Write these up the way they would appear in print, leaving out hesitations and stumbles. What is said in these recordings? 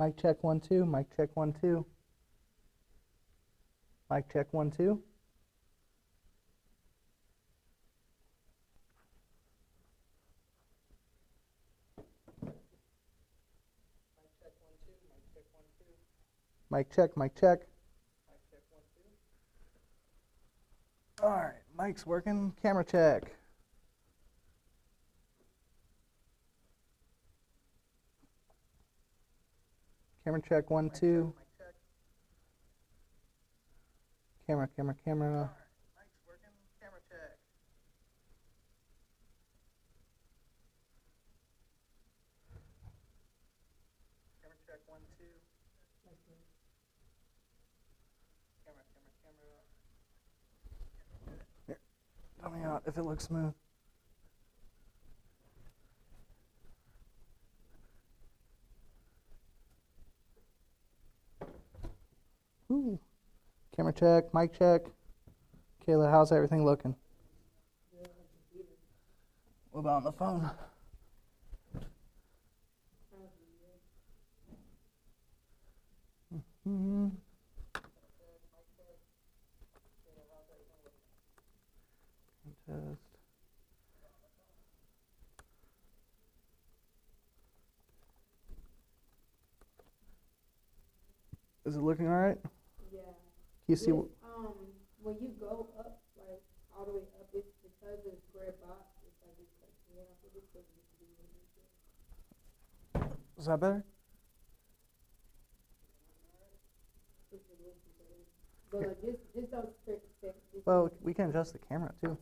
Mic check 1 2. Mic check 1 2. Mic check 1 2. Mic check, mic check. All right, mic's working. Camera check. Camera check 1 2. Camera, camera, camera. Mic's working. Camera check. Camera check 1 2. Camera, camera, camera. Here, tell me out if it looks smooth. Ooh. Camera check, mic check. Kayla, how's everything looking? What about on the phone? Mm-hmm. Test. Is it looking all right? Yeah. Can you see? When you go up, like all the way up, it's because it's square box. It's like it's like half of it, so it needs to be really good. Is that better? But like this don't affect this. Well, we can adjust the camera too.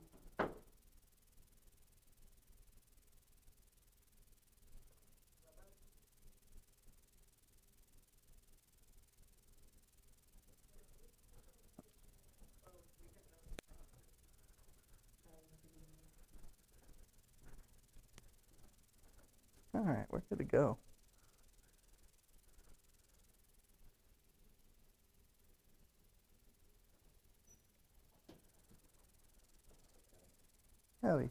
All right, we're good to go. Ellie.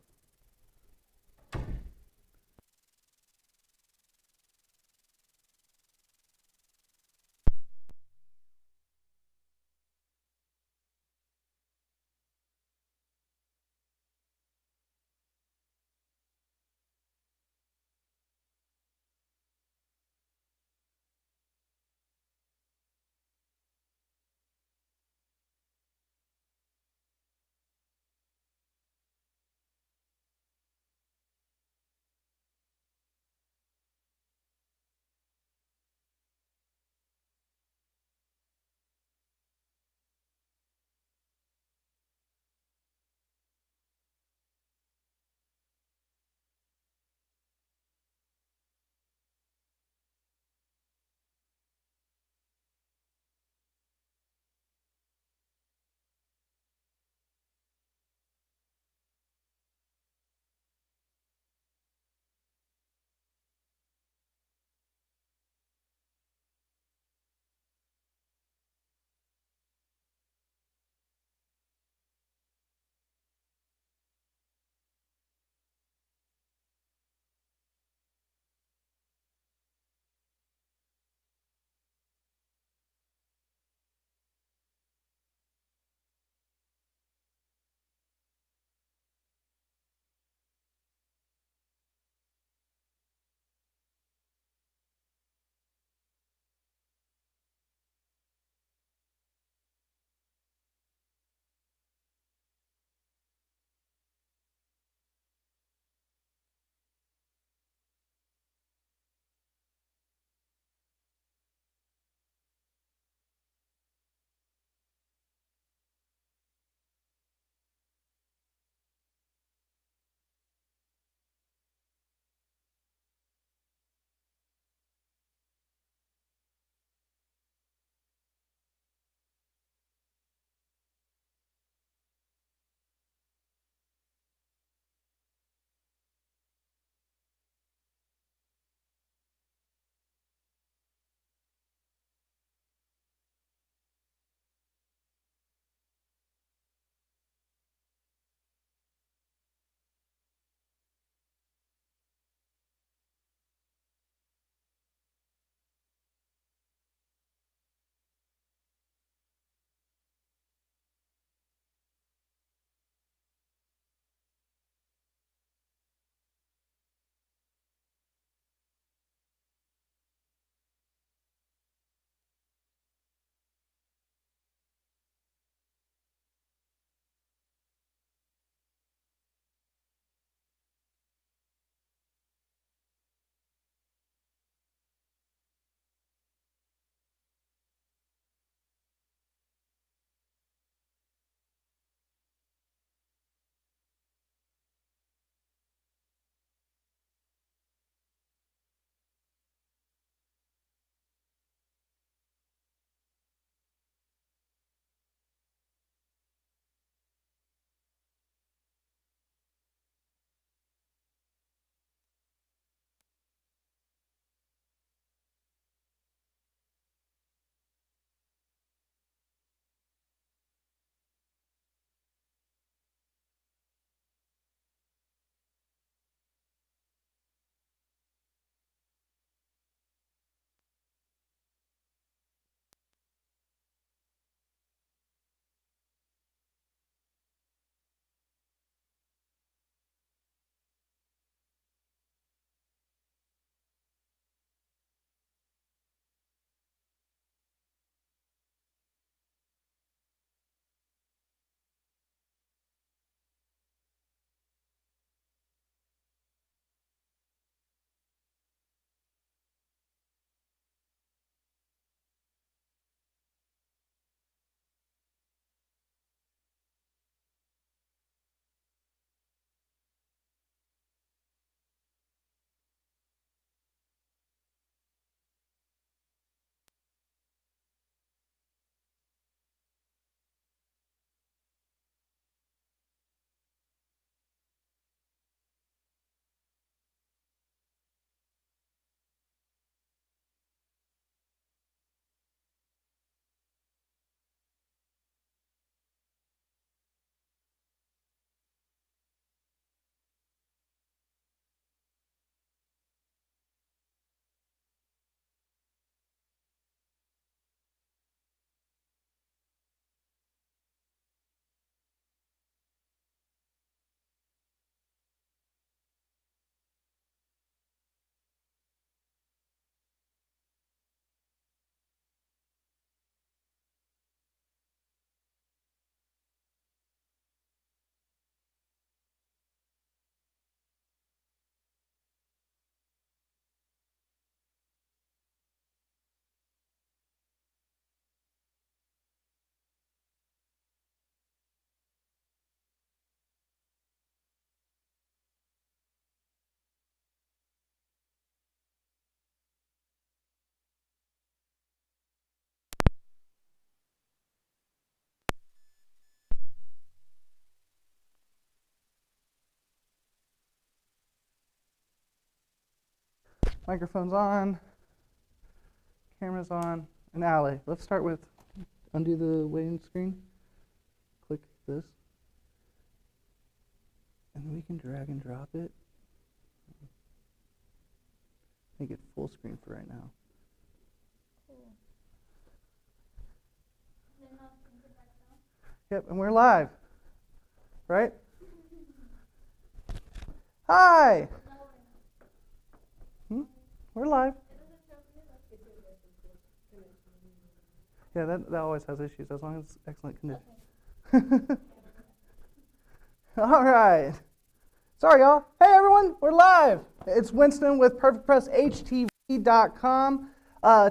Microphone's on. Camera's on. And Allie, let's start with undo the waiting screen. Click this. And then we can drag and drop it. Make it full screen for right now. Yep, and we're live. Right? Hi! We're live. Yeah, that always has issues as long as it's excellent condition. All right. Sorry, y'all. Hey, everyone. We're live. It's Winston with PerfecPress HTV.com.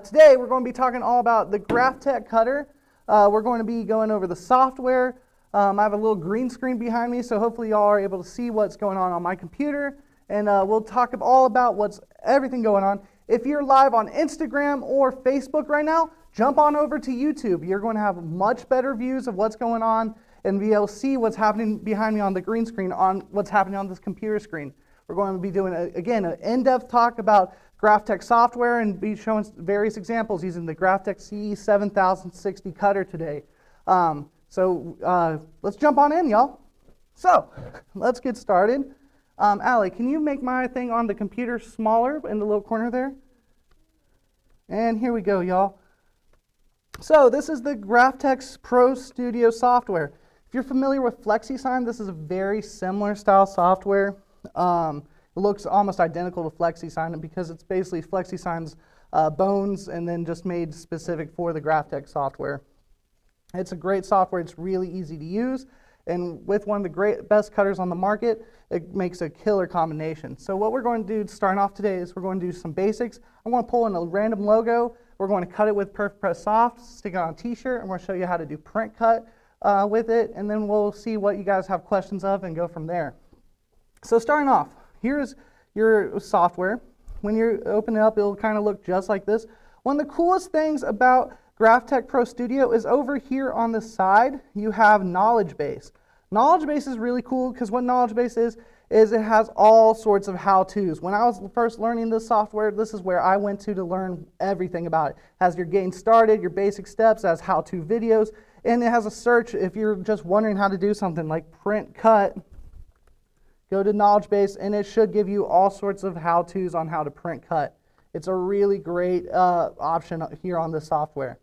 Today, we're going to be talking all about the Graphtex cutter. We're going to be going over the software. I have a little green screen behind me, so hopefully y'all are able to see what's going on my computer. And we'll talk all about everything going on. If you're live on Instagram or Facebook right now, jump on over to YouTube. You're going to have much better views of what's going on and be able to see what's happening behind me on the green screen, on what's happening on this computer screen. We're going to be doing, again, an in-depth talk about Graphtex software and be showing various examples using the Graphtex CE7060 cutter today. Let's jump on in, y'all. So, let's get started. Allie, can you make my thing on the computer smaller in the little corner there? And here we go, y'all. So, this is the Graphtex Pro Studio software. If you're familiar with FlexiSign, this is a very similar style software. It looks almost identical to FlexiSign because it's basically FlexiSign's bones and then just made specific for the Graphtex software. It's a great software. It's really easy to use. And with one of the best cutters on the market, it makes a killer combination. So what we're going to do starting off today is we're going to do some basics. I'm going to pull in a random logo. We're going to cut it with PerfecPress Soft, stick it on a t-shirt, and we're going to show you how to do print cut with it, and then we'll see what you guys have questions of and go from there. So starting off, here's your software. When you open it up, it'll kind of look just like this. One of the coolest things about Graphtex Pro Studio is over here on the side, you have Knowledge Base. Knowledge Base is really cool because what Knowledge Base is it has all sorts of how-tos. When I was first learning this software, this is where I went to learn everything about it. It has your getting started, your basic steps, it has how-to videos, and it has a search if you're just wondering how to do something like print cut. Go to Knowledge Base, and it should give you all sorts of how-tos on how to print cut. It's a really great option here on this software.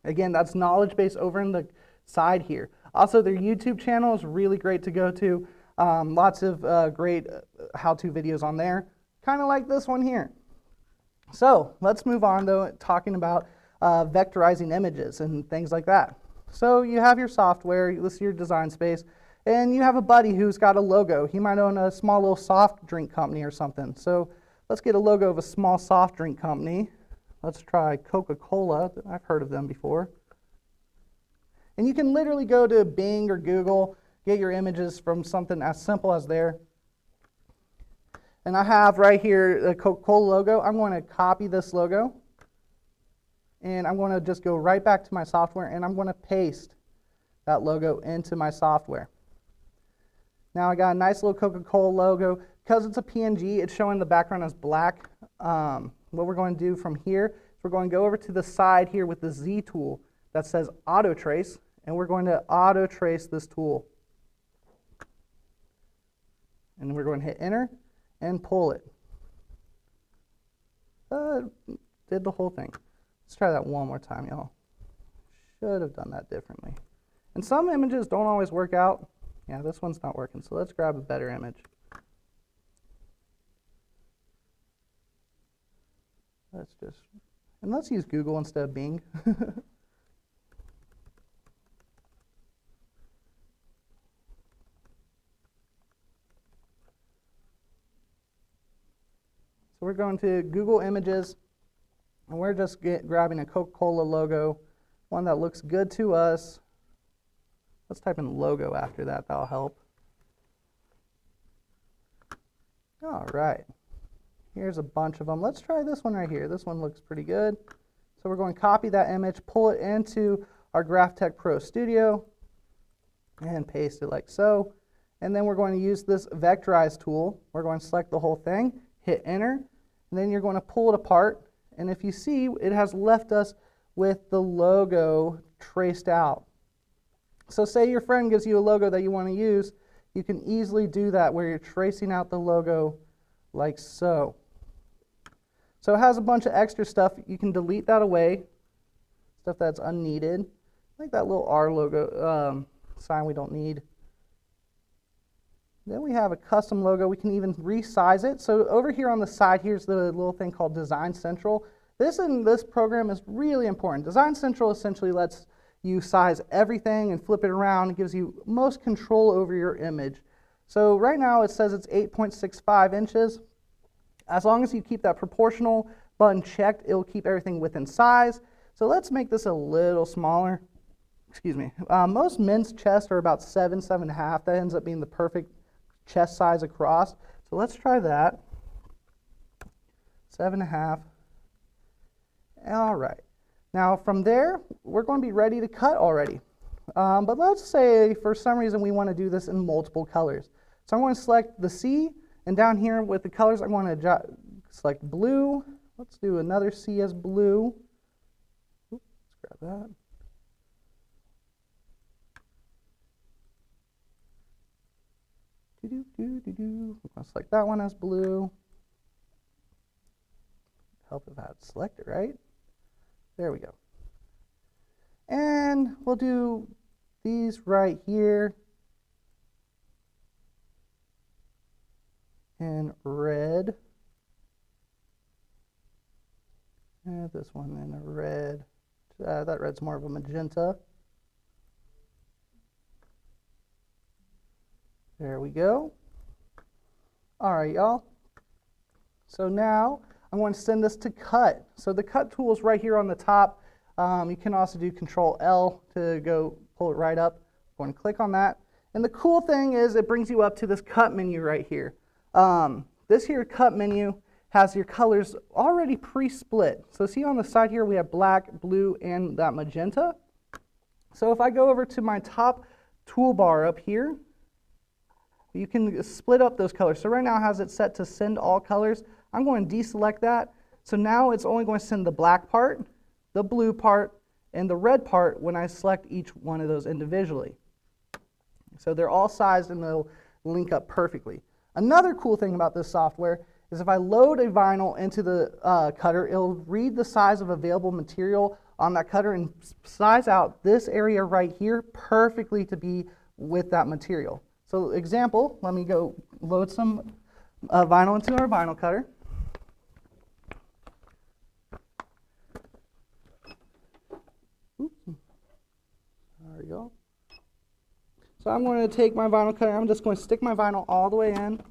Again, that's Knowledge Base over in the side here. Also, their YouTube channel is really great to go to. Lots of great how-to videos on there, kind of like this one here. So let's move on, though, talking about vectorizing images and things like that. So you have your software, this is your design space, and you have a buddy who's got a logo. He might own a small little soft drink company or something. So let's get a logo of a small soft drink company. Let's try Coca-Cola. I've heard of them before. And you can literally go to Bing or Google, get your images from something as simple as there. And I have right here the Coca-Cola logo. I'm going to copy this logo. And I'm going to just go right back to my software and I'm going to paste that logo into my software. Now I got a nice little Coca-Cola logo. Because it's a PNG, it's showing the background as black. What we're going to do from here is we're going to go over to the side here with the Z tool that says Auto Trace, and we're going to auto trace this tool. And we're going to hit enter and pull it. Did the whole thing. Let's try that one more time, y'all. Should have done that differently. And some images don't always work out. Yeah, this one's not working, so let's grab a better image. Let's use Google instead of Bing. So we're going to Google Images, and we're just grabbing a Coca-Cola logo, one that looks good to us. Let's type in logo after that, that'll help. All right. Here's a bunch of them. Let's try this one right here. This one looks pretty good. So we're going to copy that image, pull it into our Graphtex Pro Studio, and paste it like so. And then we're going to use this vectorize tool. We're going to select the whole thing, hit enter, and then you're going to pull it apart, and if you see, it has left us with the logo traced out. So say your friend gives you a logo that you want to use, you can easily do that where you're tracing out the logo like so. So it has a bunch of extra stuff. You can delete that away, stuff that's unneeded, like that little R logo sign we don't need. Then we have a custom logo. We can even resize it. So over here on the side, here's the little thing called Design Central. This in this program is really important. Design Central essentially lets you size everything and flip it around. It gives you most control over your image. So right now it says it's 8.65 inches. As long as you keep that proportional button checked, it will keep everything within size. So let's make this a little smaller. Excuse me. Most men's chests are about 7.5. That ends up being the perfect chest size across. So let's try that. 7.5. All right. Now from there, we're going to be ready to cut already. But let's say for some reason we want to do this in multiple colors. So I'm going to select the C, and down here with the colors, I'm going to select blue. Let's do another C as blue. Oops, let's grab that. I'm going to select that one as blue. Help if I had selected, right? There we go. And we'll do these right here in red. And this one in a red. That red's more of a magenta. There we go. All right, y'all. So now I'm going to send this to cut. So the cut tool is right here on the top. You can also do Control L to go pull it right up. I'm going to click on that. And the cool thing is it brings you up to this cut menu right here. This here cut menu has your colors already pre-split. So see on the side here we have black, blue, and that magenta. So if I go over to my top toolbar up here, you can split up those colors. So right now it has it set to send all colors. I'm going to deselect that. So now it's only going to send the black part, the blue part, and the red part when I select each one of those individually. So they're all sized and they'll link up perfectly. Another cool thing about this software is if I load a vinyl into the cutter, it'll read the size of available material on that cutter and size out this area right here perfectly to be with that material. So example, let me go load some vinyl into our vinyl cutter. Oops. There we go. So I'm going to take my vinyl cutter, I'm just going to stick my vinyl all the way in.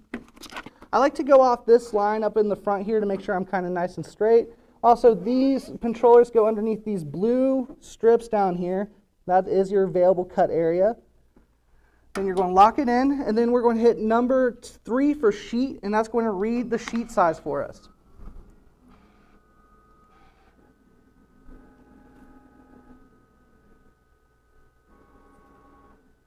I like to go off this line up in the front here to make sure I'm kind of nice and straight. Also, these controllers go underneath these blue strips down here. That is your available cut area. Then you're going to lock it in, and then we're going to hit number 3 for sheet, and that's going to read the sheet size for us.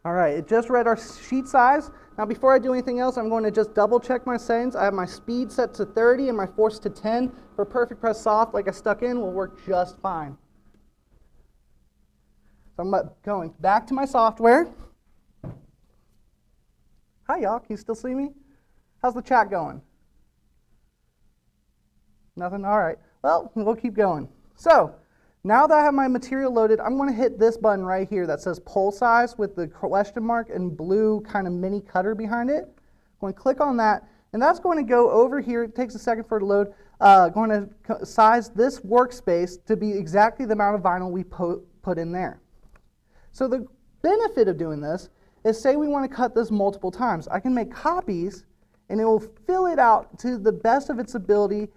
All right, it just read our sheet size. Now before I do anything else, I'm going to just double check my settings. I have my speed set to 30 and my force to 10. For PerfectPress Soft, like I stuck in, will work just fine. So I'm going back to my software. Hi y'all, can you still see me? How's the chat going? Nothing? All right. Well, we'll keep going. So, now that I have my material loaded, I'm going to hit this button right here that says pull size with the question mark and blue kind of mini cutter behind it. I'm going to click on that, and that's going to go over here. It takes a second for it to load. Going to size this workspace to be exactly the amount of vinyl we put in there. So the benefit of doing this is, say we want to cut this multiple times. I can make copies, and it will fill it out to the best of its ability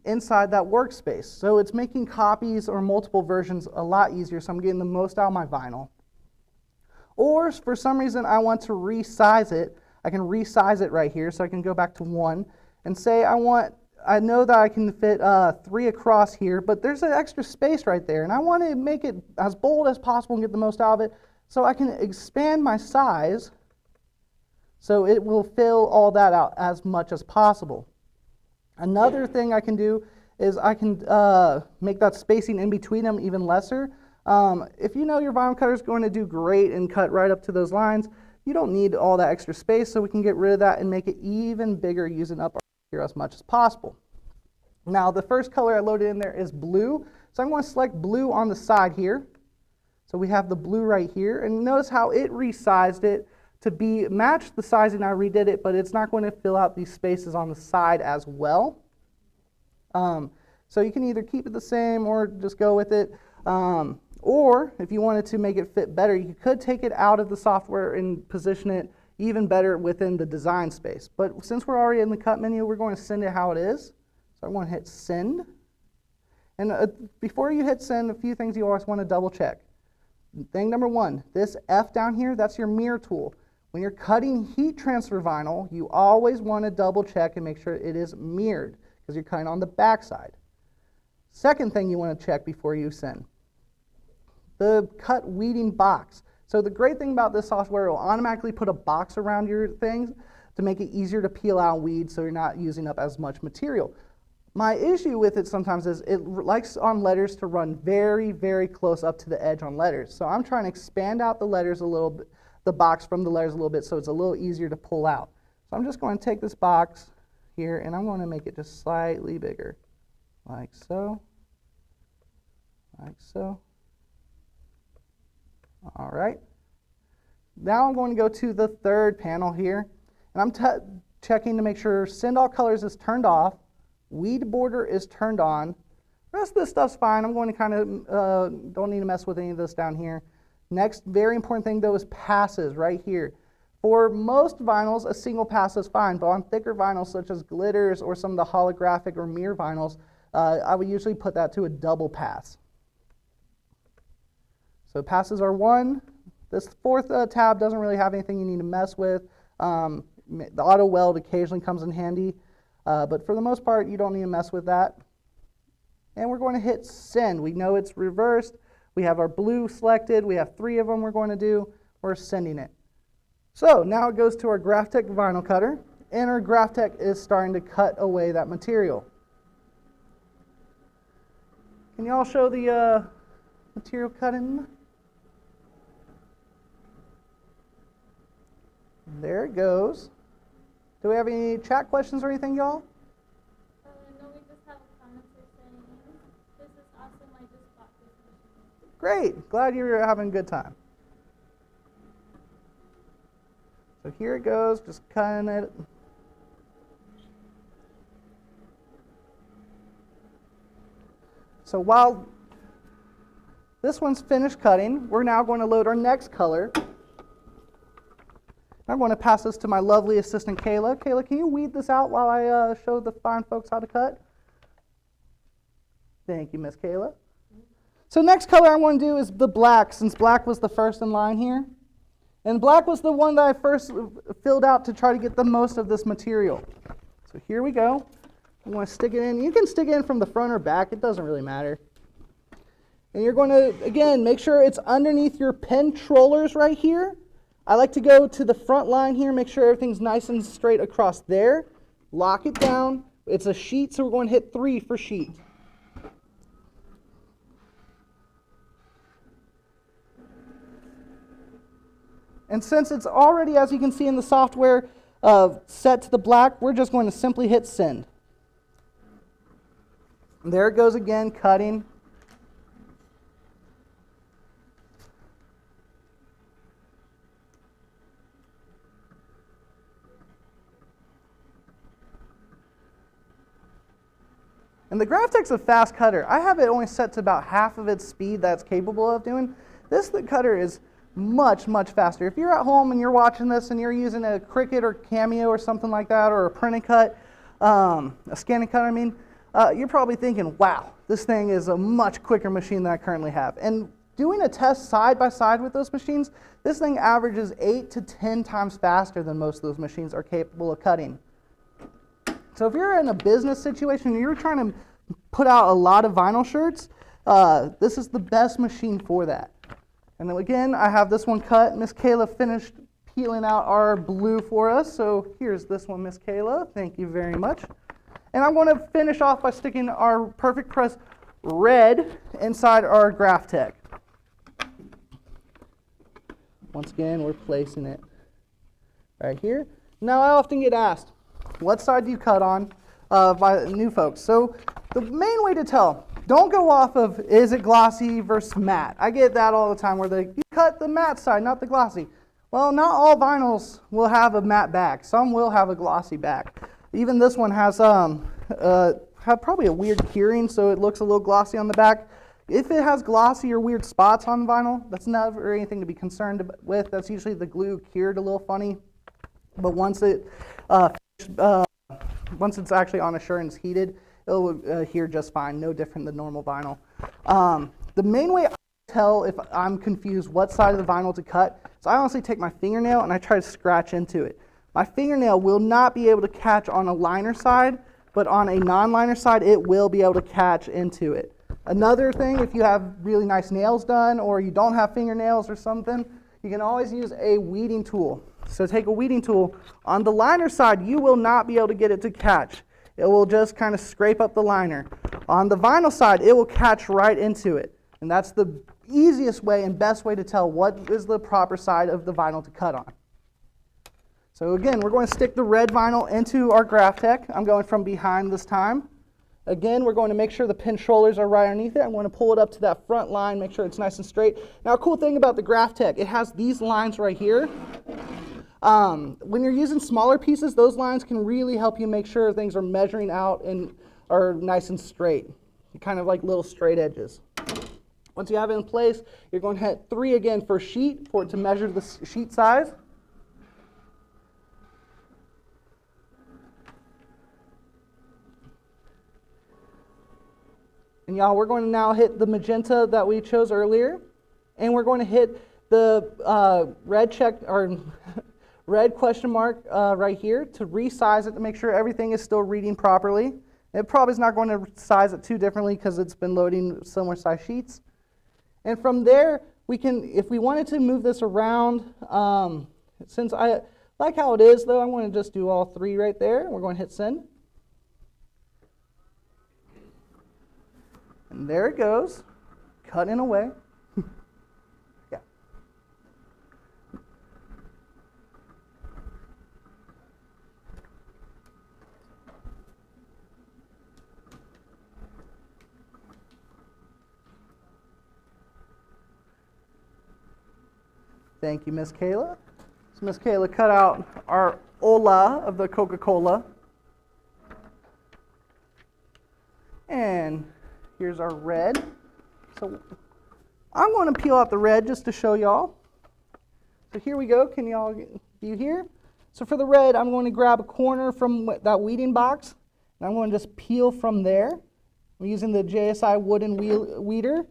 inside that workspace. So it's making copies or multiple versions a lot easier, so I'm getting the most out of my vinyl. Or for some reason I want to resize it, I can resize it right here, so I can go back to 1 and say I know that I can fit 3 across here, but there's an extra space right there, and I want to make it as bold as possible and get the most out of it, so I can expand my size so it will fill all that out as much as possible. Another thing I can do is I can make that spacing in between them even lesser. If you know your vinyl cutter is going to do great and cut right up to those lines, you don't need all that extra space, so we can get rid of that and make it even bigger using up our material as much as possible. Now, the first color I loaded in there is blue, so I'm going to select blue on the side here. So we have the blue right here, and notice how it resized it to match the sizing. I redid it, but it's not going to fill out these spaces on the side as well. So you can either keep it the same or just go with it. Or if you wanted to make it fit better, you could take it out of the software and position it even better within the design space. But since we're already in the cut menu, we're going to send it how it is. So I'm going to hit send. And before you hit send, a few things you always want to double check. Thing number one, this F down here, that's your mirror tool. When you're cutting heat transfer vinyl, you always want to double check and make sure it is mirrored, because you're cutting on the back side. Second thing you want to check before you send, the cut weeding box. So the great thing about this software, it will automatically put a box around your things to make it easier to peel out weeds so you're not using up as much material. My issue with it sometimes is it likes on letters to run very, very close up to the edge on letters. So I'm trying to expand out the letters a little bit, the box from the letters a little bit, so it's a little easier to pull out. So I'm just going to take this box here and I'm going to make it just slightly bigger, like so, like so. All right. Now I'm going to go to the third panel here, and I'm checking to make sure Send All Colors is turned off, Weed Border is turned on. The rest of this stuff's fine. I'm going to kind of, don't need to mess with any of this down here. Next, very important thing though is passes right here. For most vinyls, a single pass is fine, but on thicker vinyls such as glitters or some of the holographic or mirror vinyls, I would usually put that to a double pass. So passes are 1. This fourth tab doesn't really have anything you need to mess with. The auto weld occasionally comes in handy, but for the most part, you don't need to mess with that. And we're going to hit send. We know it's reversed. We have our blue selected. We have 3 of them we're going to do. We're sending it. So now it goes to our Graphtex vinyl cutter, and our Graphtex is starting to cut away that material. Can you all show the material cutting? There it goes. Do we have any chat questions or anything, y'all? No, we just have a commenter saying, this is awesome, I just bought this machine. Great. Glad you're having a good time. So here it goes, just cutting it. So while this one's finished cutting, we're now going to load our next color. I'm going to pass this to my lovely assistant, Kayla. Kayla, can you weed this out while I show the fine folks how to cut? Thank you, Miss Kayla. So next color I want to do is the black, since black was the first in line here. And black was the one that I first filled out to try to get the most of this material. So here we go. I'm going to stick it in. You can stick it in from the front or back. It doesn't really matter. And you're going to, again, make sure it's underneath your pen trollers right here. I like to go to the front line here, make sure everything's nice and straight across there. Lock it down. It's a sheet, so we're going to hit 3 for sheet. And since it's already, as you can see in the software, set to the black, we're just going to simply hit send. And there it goes again, cutting. And the Graphtex is a fast cutter. I have it only set to about half of its speed that's capable of doing. The cutter is much, much faster. If you're at home and you're watching this and you're using a Cricut or Cameo or something like that, or a print and cut, a scan and cut, I mean, you're probably thinking, wow, this thing is a much quicker machine than I currently have. And doing a test side by side with those machines, this thing averages 8 to 10 times faster than most of those machines are capable of cutting. So if you're in a business situation and you're trying to put out a lot of vinyl shirts, this is the best machine for that. And then again, I have this one cut. Miss Kayla finished peeling out our blue for us. So here's this one, Miss Kayla. Thank you very much. And I'm going to finish off by sticking our PerfecPress red inside our Graphtex. Once again, we're placing it right here. Now, I often get asked, what side do you cut on by new folks? So the main way to tell, don't go off of, is it glossy versus matte? I get that all the time where you cut the matte side, not the glossy. Well, not all vinyls will have a matte back. Some will have a glossy back. Even this one has have probably a weird curing, so it looks a little glossy on the back. If it has glossy or weird spots on vinyl, that's never anything to be concerned with. That's usually the glue cured a little funny. But once it's actually on a shirt and it's heated, it'll adhere just fine, no different than normal vinyl. The main way I tell if I'm confused what side of the vinyl to cut is I honestly take my fingernail and I try to scratch into it. My fingernail will not be able to catch on a liner side, but on a non-liner side, it will be able to catch into it. Another thing, if you have really nice nails done or you don't have fingernails or something, you can always use a weeding tool. So take a weeding tool. On the liner side, you will not be able to get it to catch. It will just kind of scrape up the liner. On the vinyl side, it will catch right into it. And that's the easiest way and best way to tell what is the proper side of the vinyl to cut on. So again, we're going to stick the red vinyl into our Graphtex. I'm going from behind this time. Again, we're going to make sure the pin shoulders are right underneath it. I'm going to pull it up to that front line, make sure it's nice and straight. Now, a cool thing about the Graphtex, it has these lines right here. When you're using smaller pieces, those lines can really help you make sure things are measuring out and are nice and straight, kind of like little straight edges. Once you have it in place, you're going to hit 3 again for sheet for it to measure the sheet size. And y'all, we're going to now hit the magenta that we chose earlier, and we're going to hit the red question mark right here to resize it to make sure everything is still reading properly. It probably is not going to size it too differently because it's been loading similar size sheets. And from there, we can, if we wanted to move this around, since I like how it is though, I'm going to just do all 3 right there. We're going to hit send. And there it goes, cutting away. Yeah. Thank you, Miss Kayla. So Miss Kayla cut out our Ola of the Coca-Cola. And here's our red. So I'm going to peel out the red just to show y'all. So here we go. Can y'all view here? So for the red, I'm going to grab a corner from that weeding box, and I'm going to just peel from there. I'm using the JSI wooden weeder.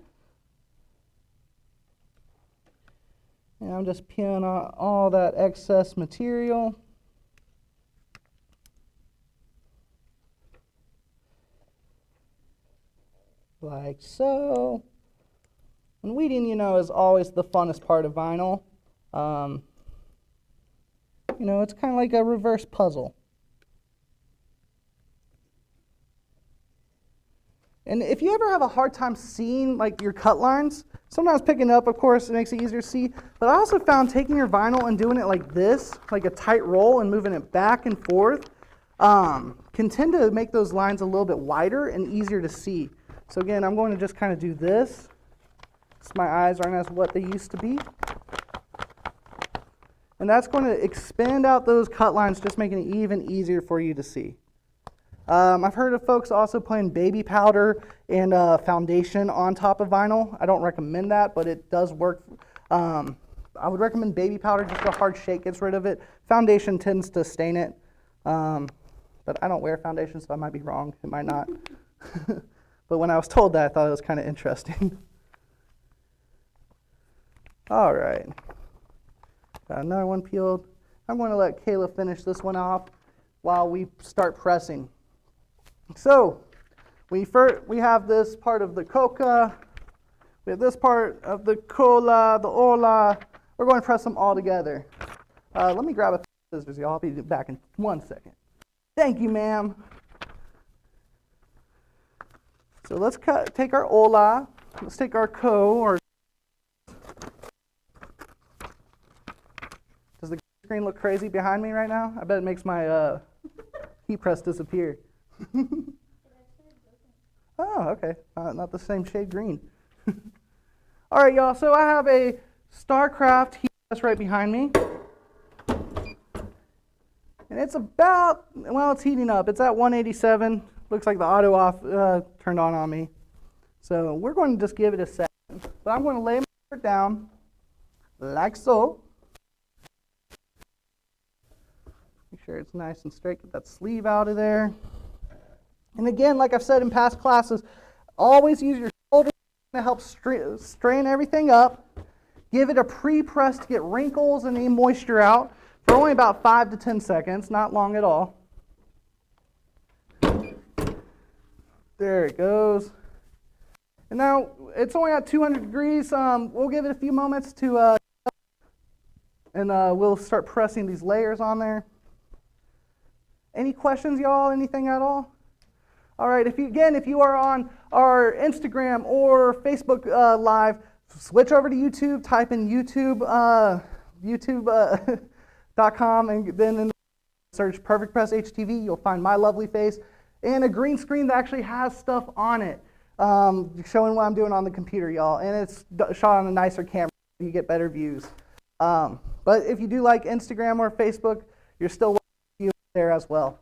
And I'm just peeling out all that excess material. Like so. And weeding, you know, is always the funnest part of vinyl. You know, it's kind of like a reverse puzzle. And if you ever have a hard time seeing like your cut lines, sometimes picking up, of course, it makes it easier to see. But I also found taking your vinyl and doing it like this, like a tight roll, and moving it back and forth, can tend to make those lines a little bit wider and easier to see. So again, I'm going to just kind of do this. So my eyes aren't as what they used to be. And that's going to expand out those cut lines, just making it even easier for you to see. I've heard of folks also putting baby powder and foundation on top of vinyl. I don't recommend that, but it does work. I would recommend baby powder, just a hard shake gets rid of it. Foundation tends to stain it. But I don't wear foundation, so I might be wrong. It might not. But when I was told that, I thought it was kind of interesting. All right. Got another one peeled. I'm going to let Kayla finish this one off while we start pressing. So we have this part of the coca, we have this part of the cola, the ola. We're going to press them all together. Let me grab a scissors, y'all. I'll be back in 1 second. Thank you, ma'am. So let's take our hola, let's take our co, or does the screen look crazy behind me right now? I bet it makes my heat press disappear. Oh, okay. Not the same shade green. All right, y'all. So I have a StarCraft heat press right behind me. And it's about, well, it's heating up. It's at 187. Looks like the auto off turned on me. So we're going to just give it a second. But I'm going to lay my shirt down like so. Make sure it's nice and straight. Get that sleeve out of there. And again, like I've said in past classes, always use your shoulder to help strain everything up. Give it a pre-press to get wrinkles and any moisture out for only about 5 to 10 seconds, not long at all. There it goes. And now it's only at 200 degrees. We'll give it a few moments to, and we'll start pressing these layers on there. Any questions, y'all? Anything at all? All right, if you are on our Instagram or Facebook Live, switch over to YouTube, type in youtube.com, and then search PerfecPress HTV. You'll find my lovely face and a green screen that actually has stuff on it, showing what I'm doing on the computer, y'all. And it's shot on a nicer camera, so you get better views. But if you do like Instagram or Facebook, you're still welcome there as well.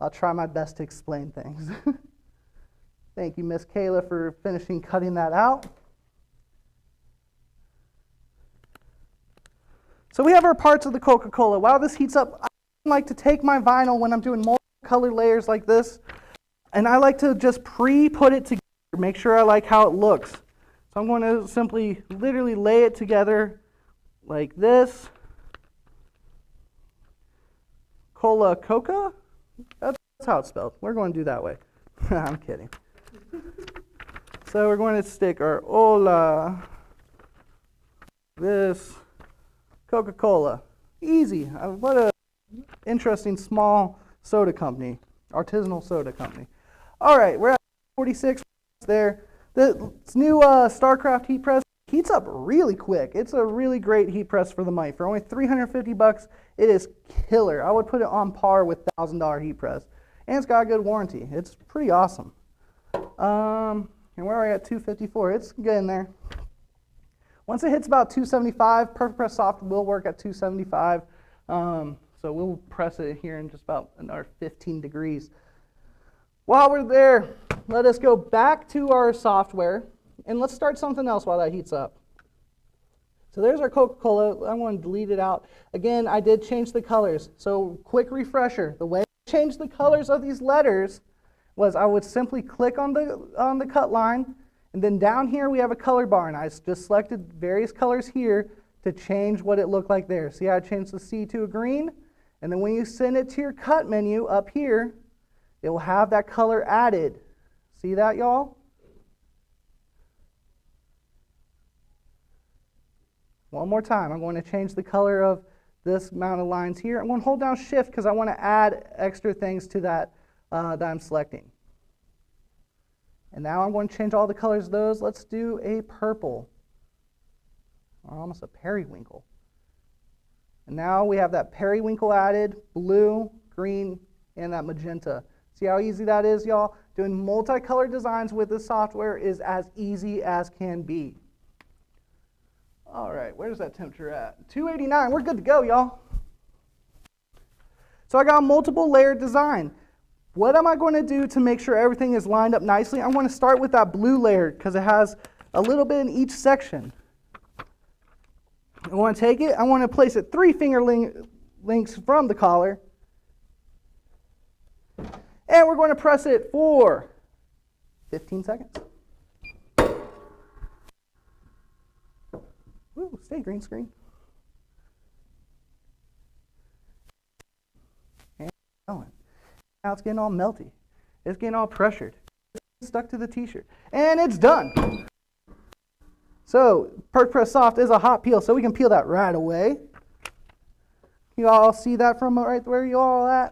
I'll try my best to explain things. Thank you, Miss Kayla, for finishing cutting that out. So we have our parts of the Coca-Cola. While this heats up, I like to take my vinyl when I'm doing multi-color layers like this, and I like to just pre-put it together, make sure I like how it looks. So I'm going to simply literally lay it together like this. Coca? That's how it's spelled. We're going to do that way. I'm kidding. So we're going to stick our hola, this, Coca-Cola. Easy. What a interesting small soda company, artisanal soda company. All right, we're at 46 there. This new StarCraft heat press heats up really quick. It's a really great heat press for the money. For only $350, it is killer. I would put it on par with $1,000 heat press. And it's got a good warranty. It's pretty awesome. And where are we at? 254. It's getting there. Once it hits about 275, PerfecPress Soft will work at 275. So we'll press it here in just about another 15 degrees. While we're there, let us go back to our software, and let's start something else while that heats up. So there's our Coca-Cola. I'm going to delete it out. Again, I did change the colors. So quick refresher. The way I changed the colors of these letters was I would simply click on the cut line, and then down here we have a color bar, and I just selected various colors here to change what it looked like there. See how I changed the C to a green? And then when you send it to your cut menu up here, it will have that color added. See that, y'all? One more time. I'm going to change the color of this amount of lines here. I'm going to hold down Shift because I want to add extra things to that that I'm selecting. And now I'm going to change all the colors of those. Let's do a purple, or almost a periwinkle. And now we have that periwinkle added, blue, green, and that magenta. See how easy that is, y'all? Doing multicolor designs with this software is as easy as can be. All right, where's that temperature at? 289, we're good to go, y'all. So I got a multiple layer design. What am I going to do to make sure everything is lined up nicely? I'm going to start with that blue layer because it has a little bit in each section. I want to take it, I want to place it 3 finger lengths from the collar. And we're going to press it for 15 seconds. Ooh, stay green screen. And going. Now it's getting all melty. It's getting all pressured. It's stuck to the t-shirt. And it's done. So PerfecPress Soft is a hot peel, so we can peel that right away. You all see that from right where you all at?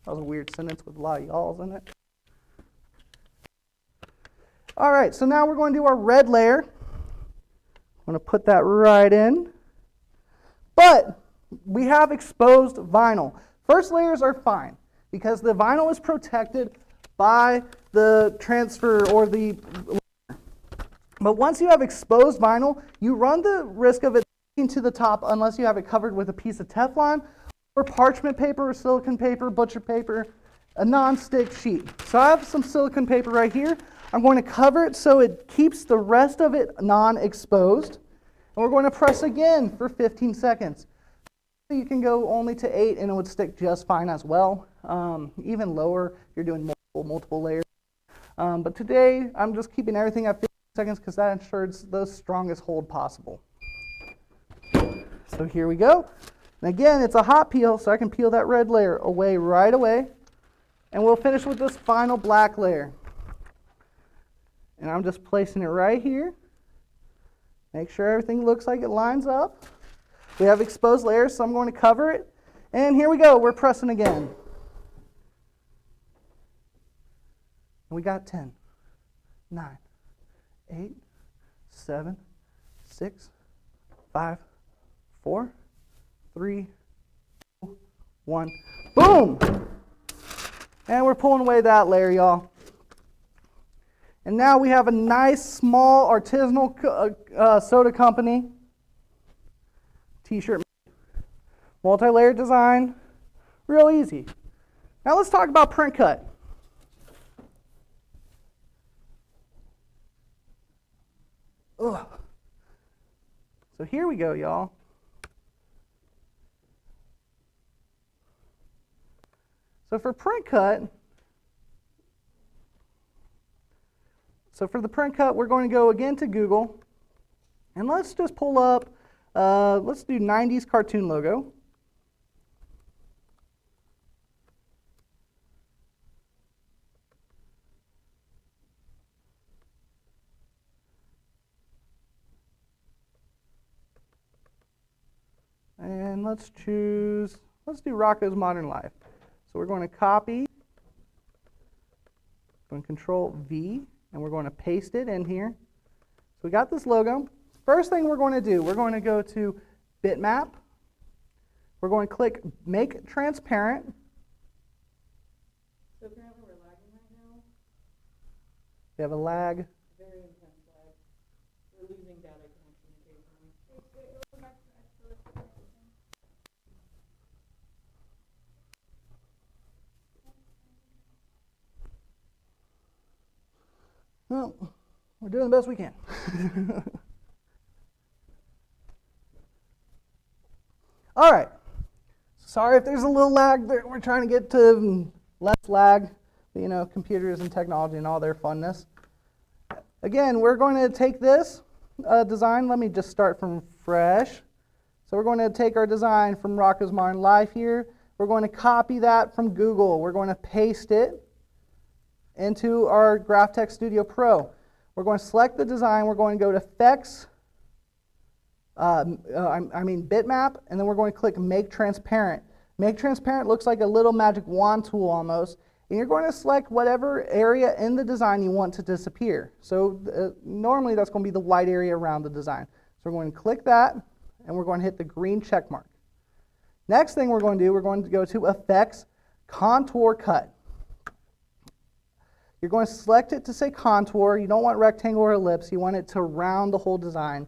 That was a weird sentence with a lot of y'alls in it. All right, so now we're going to do our red layer. I'm going to put that right in. But we have exposed vinyl. First layers are fine because the vinyl is protected by the transfer or the. But once you have exposed vinyl, you run the risk of it sticking to the top unless you have it covered with a piece of Teflon or parchment paper or silicone paper, butcher paper, a non-stick sheet. So I have some silicone paper right here. I'm going to cover it so it keeps the rest of it non-exposed. And we're going to press again for 15 seconds. You can go only to 8 and it would stick just fine as well. Even lower if you're doing multiple layers. But today I'm just keeping everything at 15 seconds because that ensures the strongest hold possible. So here we go. And again, it's a hot peel, so I can peel that red layer away right away. And we'll finish with this final black layer. And I'm just placing it right here. Make sure everything looks like it lines up. We have exposed layers, so I'm going to cover it. And here we go, we're pressing again. And we got 10, 9, 8, 7, 6, 5, 4, 3, 2, 1. Boom! And we're pulling away that layer, y'all. And now we have a nice, small, artisanal soda company t-shirt. Multi-layer design. Real easy. Now let's talk about print cut. Ugh. So here we go, y'all. So for print cut, for the print cut, we're going to go again to Google, and let's just pull up, let's do 90s cartoon logo. And let's do Rocco's Modern Life. So we're going to copy, going to Control V, and we're going to paste it in here. So we got this logo. First thing we're going to do, we're going to go to Bitmap. We're going to click Make Transparent. So apparently we're lagging right now. We have a lag. Very intense lag. We're losing data connection occasionally. Well, we're doing the best we can. All right. Sorry if there's a little lag there. We're trying to get to less lag. You know, computers and technology and all their funness. Again, we're going to take this design. Let me just start from fresh. So we're going to take our design from Rocco's Modern Life here. We're going to copy that from Google. We're going to paste it into our Graphtex Studio Pro. We're going to select the design. We're going to go to Effects, Bitmap, and then we're going to click Make Transparent. Make Transparent looks like a little magic wand tool almost, and you're going to select whatever area in the design you want to disappear. So normally that's going to be the white area around the design. So we're going to click that, and we're going to hit the green check mark. Next thing we're going to do, we're going to go to Effects, Contour Cut. You're going to select it to say contour. You don't want rectangle or ellipse. You want it to round the whole design.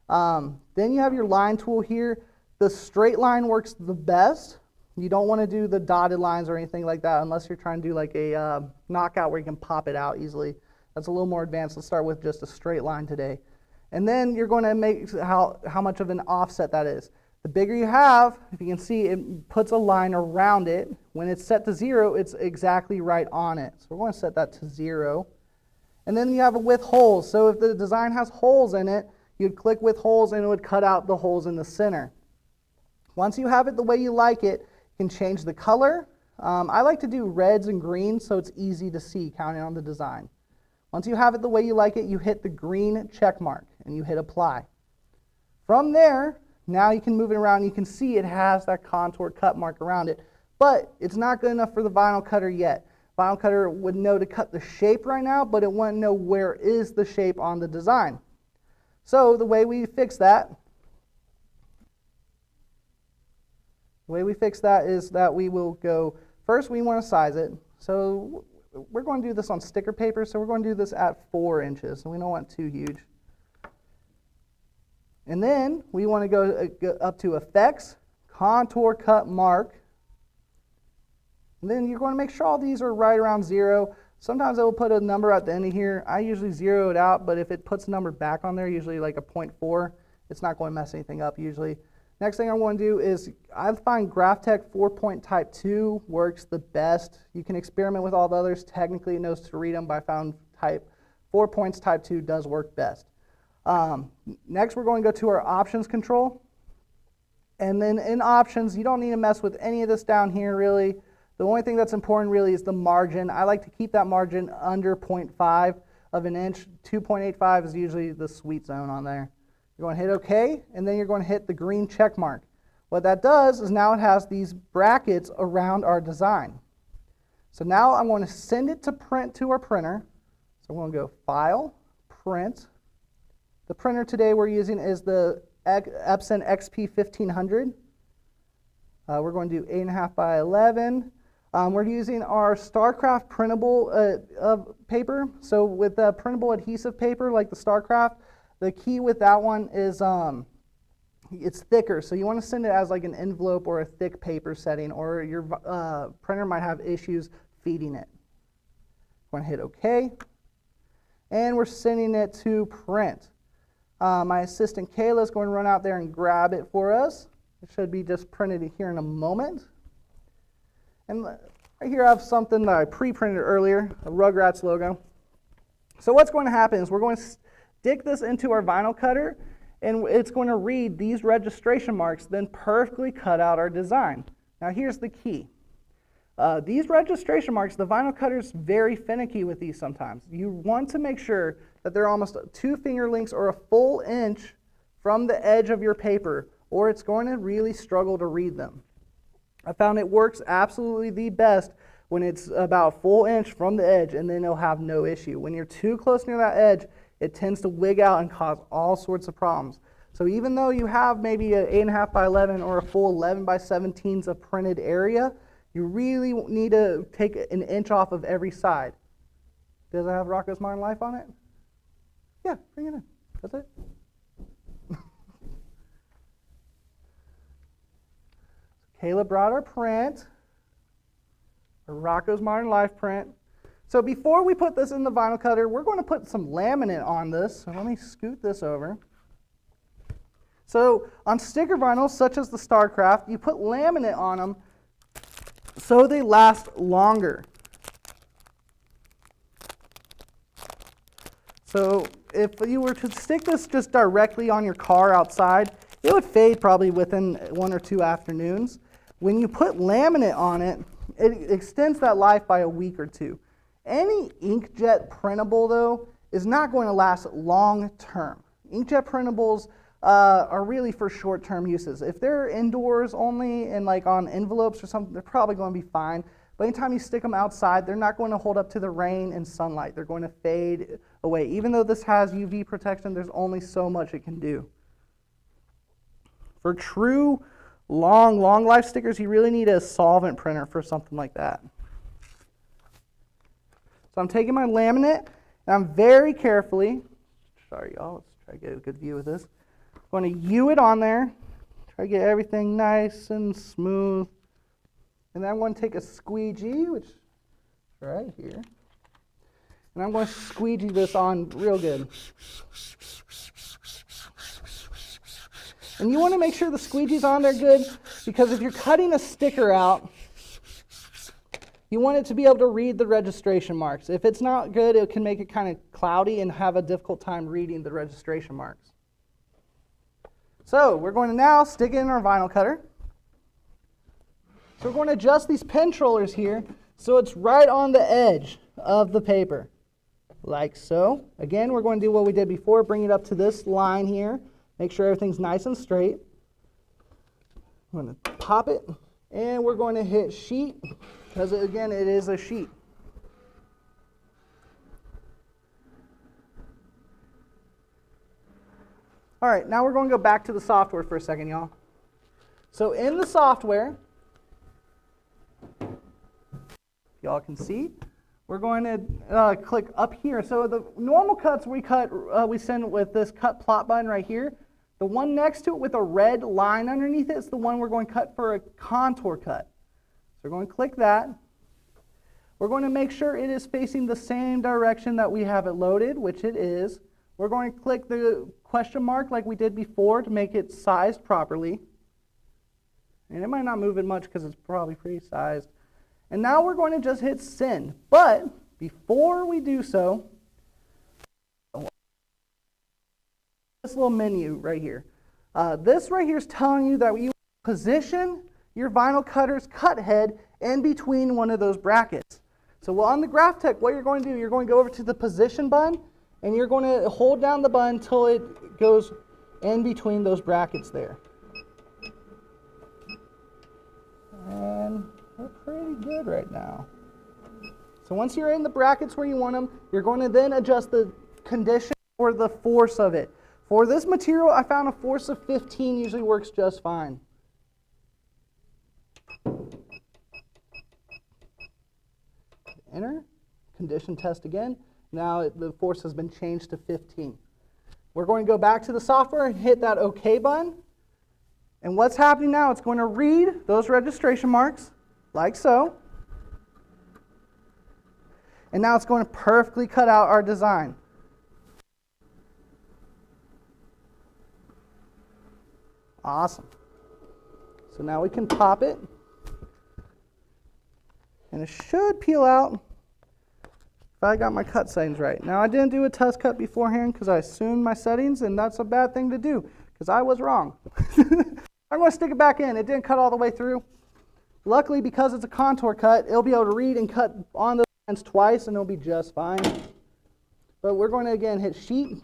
Then you have your line tool here. The straight line works the best. You don't want to do the dotted lines or anything like that unless you're trying to do like a knockout where you can pop it out easily. That's a little more advanced. Let's start with just a straight line today. And then you're going to make how much of an offset that is. The bigger you have, if you can see, it puts a line around it. When it's set to 0, it's exactly right on it. So we're going to set that to 0. And then you have a with holes. So if the design has holes in it, you'd click with holes and it would cut out the holes in the center. Once you have it the way you like it, you can change the color. I like to do reds and greens so it's easy to see counting on the design. Once you have it the way you like it, you hit the green check mark and you hit apply. From there, now you can move it around. You can see it has that contour cut mark around it, but it's not good enough for the vinyl cutter yet. vinyl cutter would know to cut the shape right now, but it wouldn't know where is the shape on the design. So the way we fix that is that we will go, first we want to size it. So we're going to do this on sticker paper, so we're going to do this at 4 inches, so we don't want too huge. And then we want to go up to Effects, Contour Cut Mark. And then you're going to make sure all these are right around 0. Sometimes it will put a number at the end of here. I usually zero it out, but if it puts a number back on there, usually like a 0.4, it's not going to mess anything up usually. Next thing I want to do is, I find Graphtex 4-point type 2 works the best. You can experiment with all the others. Technically it knows to read them, but I found 4 points type 2 does work best. Next we're going to go to our options control. And then in options, you don't need to mess with any of this down here really. The only thing that's important really is the margin. I like to keep that margin under 0.5 of an inch. 2.85 is usually the sweet zone on there. You're going to hit OK, and then you're going to hit the green check mark. What that does is now it has these brackets around our design. So now I'm going to send it to print to our printer. So I'm going to go File, Print. The printer today we're using is the Epson XP 1500. We're going to do 8.5 by 11. We're using our StarCraft printable paper. So with the printable adhesive paper like the StarCraft, the key with that one is it's thicker. So you want to send it as like an envelope or a thick paper setting, or your printer might have issues feeding it. I'm going to hit OK. And we're sending it to print. My assistant Kayla is going to run out there and grab it for us. It should be just printed here in a moment. And right here I have something that I pre-printed earlier, a Rugrats logo. So what's going to happen is we're going to stick this into our vinyl cutter, and it's going to read these registration marks, then perfectly cut out our design. Now here's the key. These registration marks, the vinyl cutter is very finicky with these sometimes. You want to make sure that they're almost 2 finger lengths or a full inch from the edge of your paper, or it's going to really struggle to read them. I found it works absolutely the best when it's about a full inch from the edge, and then it'll have no issue. When you're too close near that edge, it tends to wig out and cause all sorts of problems. So even though you have maybe an 8.5 by 11 or a full 11 by 17s of printed area, you really need to take an inch off of every side. Does it have Rocco's Modern Life on it? Yeah, bring it in. That's it. Kayla brought our print, our Rocco's Modern Life print. So before we put this in the vinyl cutter, we're going to put some laminate on this. So let me scoot this over. So on sticker vinyls, such as the StarCraft, you put laminate on them so they last longer. So if you were to stick this just directly on your car outside, it would fade probably within 1 or 2 afternoons. When you put laminate on it, it extends that life by a week or 2. Any inkjet printable, though, is not going to last long term. Inkjet printables are really for short-term uses. If they're indoors only and like on envelopes or something, they're probably going to be fine. But anytime you stick them outside, they're not going to hold up to the rain and sunlight. They're going to fade away. Even though this has UV protection, there's only so much it can do. For true long life stickers, you really need a solvent printer for something like that. So I'm taking my laminate, and I'm very carefully, sorry y'all, let's try to get a good view of this. I'm going to U it on there, try to get everything nice and smooth. And then I'm going to take a squeegee, which is right here, and I'm going to squeegee this on real good. And you want to make sure the squeegee's on there good, because if you're cutting a sticker out, you want it to be able to read the registration marks. If it's not good, it can make it kind of cloudy and have a difficult time reading the registration marks. So we're going to now stick it in our vinyl cutter. So we're going to adjust these pen trollers here so it's right on the edge of the paper, like so. Again, we're going to do what we did before, bring it up to this line here, make sure everything's nice and straight. I'm going to pop it, and we're going to hit sheet, because again, it is a sheet. All right, now we're going to go back to the software for a second, y'all. So in the software, y'all can see, we're going to click up here. So the normal cuts we send with this cut plot button right here. The one next to it with a red line underneath it is the one we're going to cut for a contour cut. So we're going to click that. We're going to make sure it is facing the same direction that we have it loaded, which it is. We're going to click the question mark like we did before to make it sized properly. And it might not move it much because it's probably pre-sized. And now we're going to just hit send. But before we do so, this little menu right here. This right here is telling you that you position your vinyl cutter's cut head in between one of those brackets. So on the Graphtex, what you're going to do, you're going to go over to the position button, and you're going to hold down the button until it goes in between those brackets there. And we're pretty good right now. So once you're in the brackets where you want them, you're going to then adjust the condition or the force of it. For this material, I found a force of 15 usually works just fine. Enter, condition test again. Now the force has been changed to 15. We're going to go back to the software and hit that OK button. And what's happening now, it's going to read those registration marks, like so. And now it's going to perfectly cut out our design. Awesome. So now we can pop it. And it should peel out if I got my cut settings right. Now I didn't do a test cut beforehand because I assumed my settings, and that's a bad thing to do because I was wrong. I'm going to stick it back in. It didn't cut all the way through. Luckily, because it's a contour cut, it'll be able to read and cut on those lines twice, and it'll be just fine. But we're going to, again, hit sheet.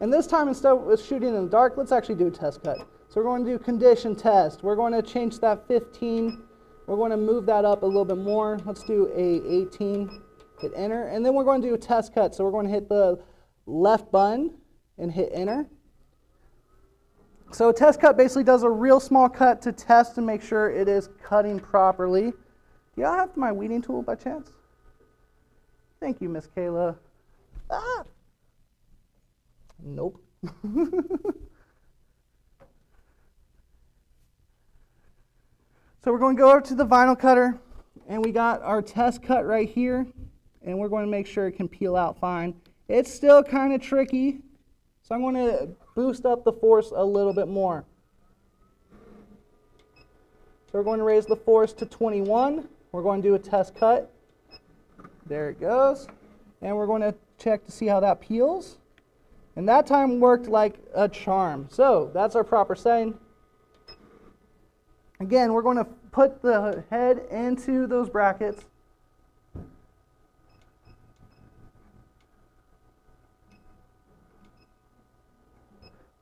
And this time, instead of shooting in the dark, let's actually do a test cut. So we're going to do condition test. We're going to change that 15. We're going to move that up a little bit more. Let's do a 18. Hit enter. And then we're going to do a test cut. So we're going to hit the left button and hit enter. So a test cut basically does a real small cut to test and make sure it is cutting properly. Do y'all have my weeding tool by chance? Thank you, Miss Kayla. Ah! Nope. So we're going to go over to the vinyl cutter, and we got our test cut right here, and we're going to make sure it can peel out fine. It's still kind of tricky, so I'm going to boost up the force a little bit more. So we're going to raise the force to 21. We're going to do a test cut. There it goes. And we're going to check to see how that peels. And that time worked like a charm. So that's our proper setting. Again, we're going to put the head into those brackets.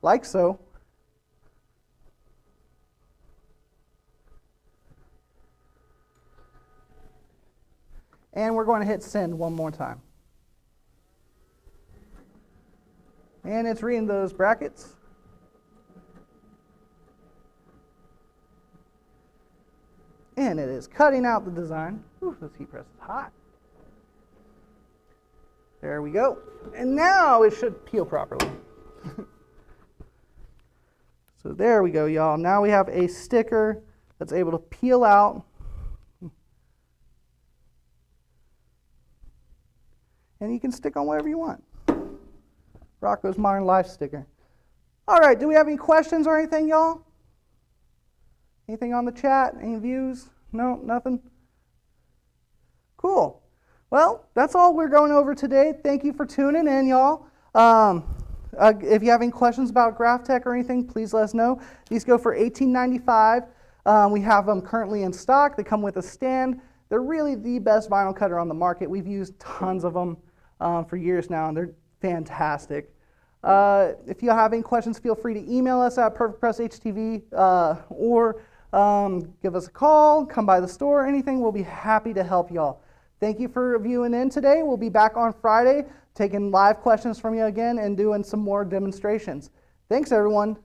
Like so. And we're going to hit send one more time. And it's reading those brackets. And it is cutting out the design. Ooh, this heat press is hot. There we go. And now it should peel properly. So there we go, y'all. Now we have a sticker that's able to peel out. And you can stick on whatever you want. Rocco's Modern Life sticker. All right, do we have any questions or anything, y'all? Anything on the chat? Any views? No, nothing? Cool. Well, that's all we're going over today. Thank you for tuning in, y'all. If you have any questions about Graphtex or anything, please let us know. These go for $18.95. We have them currently in stock. They come with a stand. They're really the best vinyl cutter on the market. We've used tons of them for years now, and they're fantastic. If you have any questions, feel free to email us at PerfecPress HTV or give us a call, come by the store, anything. We'll be happy to help y'all. Thank you for viewing in today. We'll be back on Friday taking live questions from you again and doing some more demonstrations. Thanks, everyone.